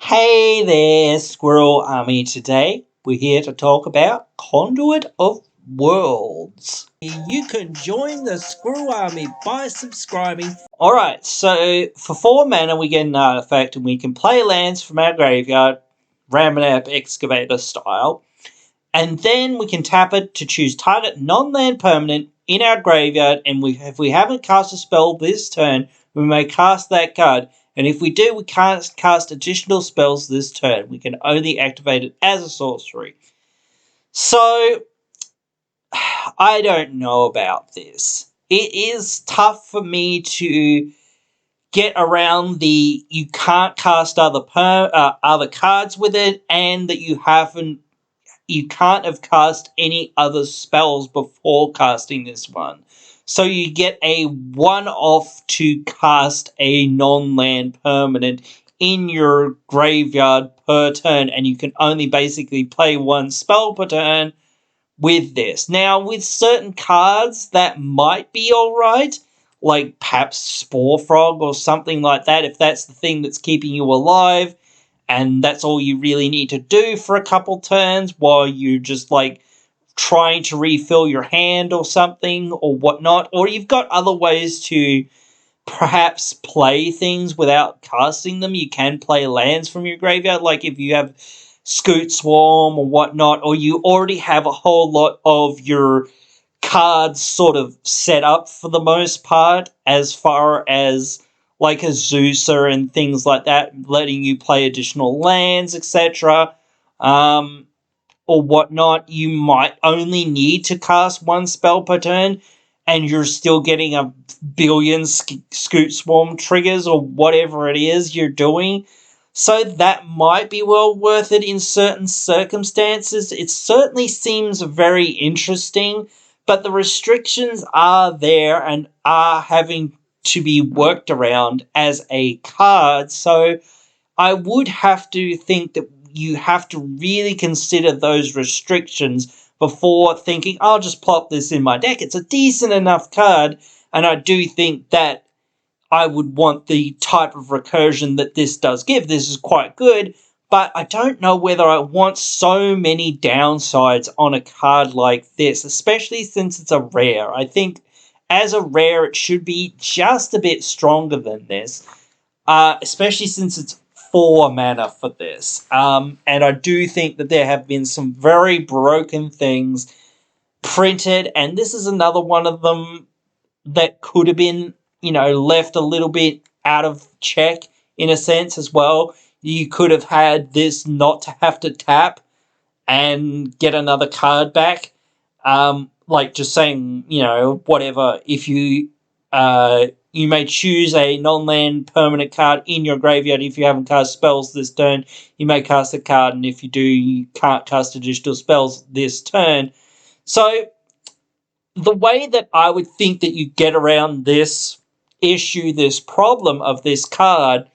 Hey there, Squirrel Army. Today we're here to talk about Conduit of Worlds. You can join the Squirrel Army by subscribing. Alright, so for 4 mana we get an artifact and we can play lands from our graveyard, Ramanap Excavator style, and then we can tap it to choose target non-land permanent in our graveyard, and if we haven't cast a spell this turn, we may cast that card. And if we do, we can't cast additional spells this turn. We can only activate it as a sorcery. So, I don't know about this. It is tough for me to get around the you can't cast other cards with it, and that you can't have cast any other spells before casting this one. So you get a one-off to cast a non-land permanent in your graveyard per turn, and you can only basically play one spell per turn with this. Now, with certain cards, that might be alright, like perhaps Spore Frog or something like that, if that's the thing that's keeping you alive, and that's all you really need to do for a couple turns while you're just like trying to refill your hand or something or whatnot. Or you've got other ways to perhaps play things without casting them. You can play lands from your graveyard, like if you have Scoot Swarm or whatnot, or you already have a whole lot of your cards sort of set up for the most part, as far as like Azusa and things like that, letting you play additional lands, etc. Or whatnot. You might only need to cast one spell per turn, and you're still getting a billion Scoot Swarm triggers or whatever it is you're doing. So that might be well worth it in certain circumstances. It certainly seems very interesting, but the restrictions are there and are having to be worked around as a card. So I would have to think that you have to really consider those restrictions before thinking, I'll just plop this in my deck. It's a decent enough card, and I do think that I would want the type of recursion that this does give. This is quite good, but I don't know whether I want so many downsides on a card like this, especially since it's a rare. I think as a rare, it should be just a bit stronger than this, especially since it's 4 mana for this. And I do think that there have been some very broken things printed, and this is another one of them that could have been, left a little bit out of check in a sense as well. You could have had this not to have to tap and get another card back. Like just saying, whatever, if you may choose a non-land permanent card in your graveyard. If you haven't cast spells this turn, you may cast a card, and if you do, you can't cast additional spells this turn. So the way that I would think that you get around this issue, this problem of this card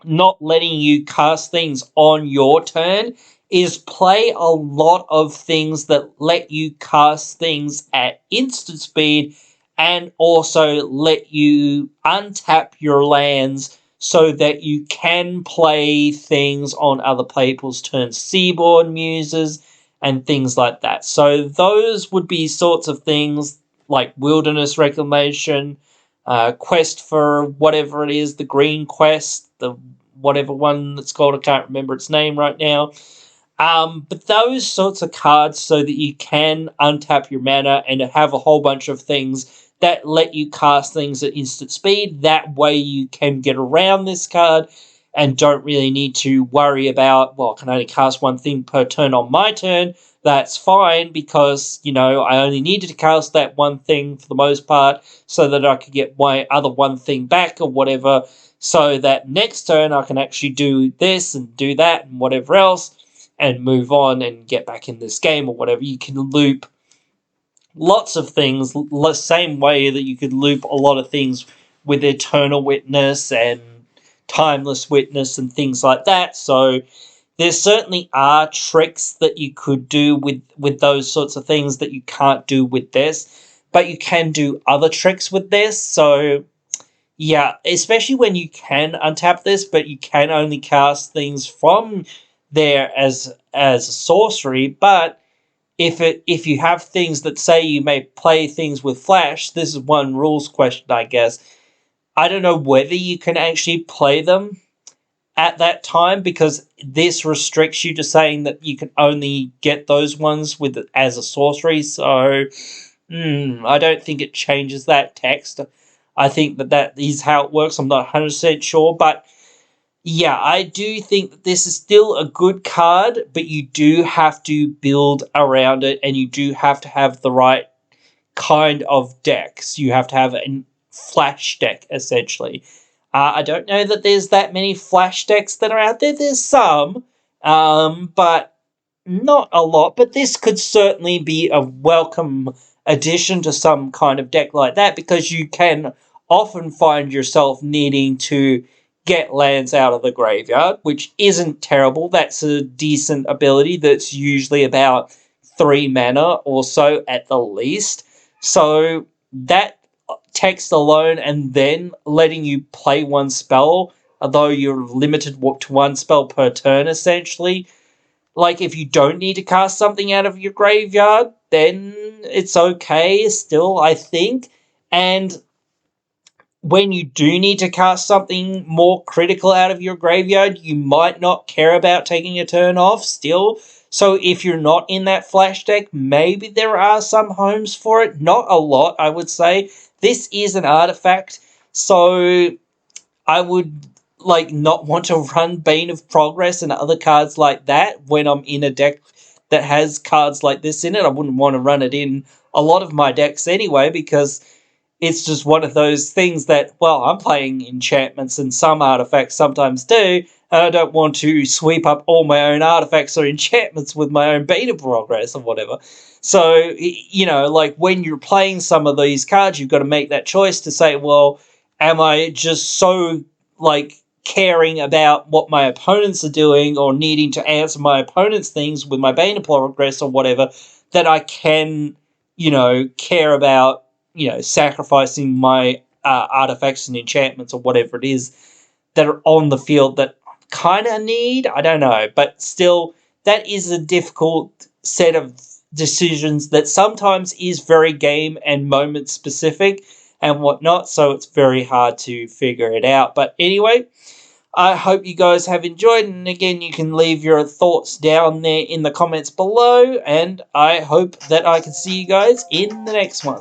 not letting you cast things on your turn, is play a lot of things that let you cast things at instant speed, and also let you untap your lands so that you can play things on other people's turns, Seaborn Muses, and things like that. So those would be sorts of things like Wilderness Reclamation, Quest for whatever it is, the Green Quest, the whatever one that's called, I can't remember its name right now. But those sorts of cards so that you can untap your mana and have a whole bunch of things that let you cast things at instant speed. That way you can get around this card and don't really need to worry about, well, I can only cast one thing per turn on my turn. That's fine, because, I only needed to cast that one thing for the most part so that I could get my other one thing back or whatever, so that next turn I can actually do this and do that and whatever else and move on and get back in this game or whatever. You can loop lots of things the same way that you could loop a lot of things with Eternal Witness and Timeless Witness and things like that. So there certainly are tricks that you could do with those sorts of things that you can't do with this, but you can do other tricks with this. So Yeah, especially when you can untap this, but you can only cast things from there as a sorcery. But if you have things that say you may play things with flash, this is one rules question, I guess. I don't know whether you can actually play them at that time, because this restricts you to saying that you can only get those ones with as a sorcery. So I don't think it changes that text. I think that is how it works. I'm not 100% sure, but yeah, I do think that this is still a good card, but you do have to build around it, and you do have to have the right kind of decks. You have to have a flash deck, essentially. I don't know that there's that many flash decks that are out there. There's some, but not a lot. But this could certainly be a welcome addition to some kind of deck like that, because you can often find yourself needing to get lands out of the graveyard, which isn't terrible. That's a decent ability that's usually about 3 mana or so at the least. So that text alone, and then letting you play one spell, although you're limited to one spell per turn, essentially. Like, if you don't need to cast something out of your graveyard, then it's okay still, I think. And when you do need to cast something more critical out of your graveyard, you might not care about taking a turn off still. So if you're not in that flash deck, maybe there are some homes for it. Not a lot, I would say. This is an artifact, so I would not want to run Bane of Progress and other cards like that when I'm in a deck that has cards like this in it. I wouldn't want to run it in a lot of my decks anyway, because it's just one of those things that, well, I'm playing enchantments and some artifacts sometimes do, and I don't want to sweep up all my own artifacts or enchantments with my own beta progress or whatever. So, when you're playing some of these cards, you've got to make that choice to say, well, am I just so, caring about what my opponents are doing, or needing to answer my opponent's things with my beta progress or whatever, that I can, care about sacrificing my artifacts and enchantments or whatever it is that are on the field that kind of need. I don't know, but still, that is a difficult set of decisions that sometimes is very game and moment specific and whatnot, so it's very hard to figure it out. But anyway, I hope you guys have enjoyed, and again, you can leave your thoughts down there in the comments below, and I hope that I can see you guys in the next one.